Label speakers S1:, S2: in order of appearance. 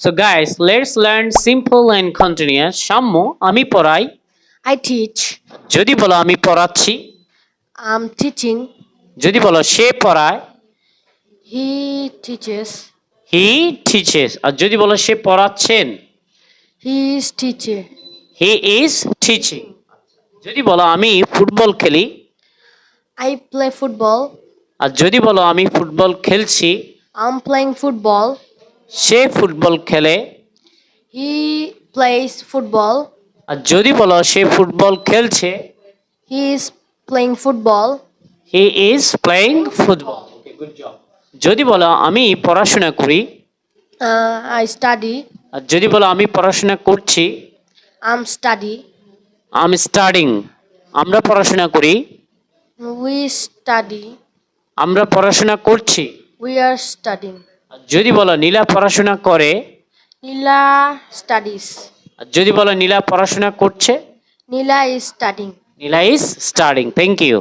S1: So guys, let's learn simple and continuous. সাম্য আমি পড়াই।
S2: I teach.
S1: যদি বলো আমি পড়াচ্ছি।
S2: I'm teaching.
S1: যদি বলো সে পড়ায়।
S2: He teaches.
S1: He teaches. আর যদি বলো সে পড়াচ্ছেন।
S2: He is teaching.
S1: He is teaching. যদি বলো আমি ফুটবল খেলি।
S2: I play football.
S1: আর যদি বলো আমি ফুটবল খেলছি।
S2: I'm playing football.
S1: Say football খেলে।
S2: He plays football.
S1: আর যদি বলো সে ফুটবল খেলছে।
S2: He is playing football.
S1: He is playing football. Okay, good job. যদি বলো আমি পড়াশোনা করি।
S2: I study.
S1: আর যদি বলো আমি পড়াশোনা করছি।
S2: I'm study.
S1: I'm studying. আমরা পড়াশোনা করি।
S2: We study.
S1: আমরা পড়াশোনা করছি।
S2: We are studying.
S1: আর যদি বলো নীলা পড়াশোনা করে।
S2: Nila studies.
S1: আর যদি বলো নীলা পড়াশোনা করছে।
S2: Nila is studying.
S1: Nila is studying. Thank you.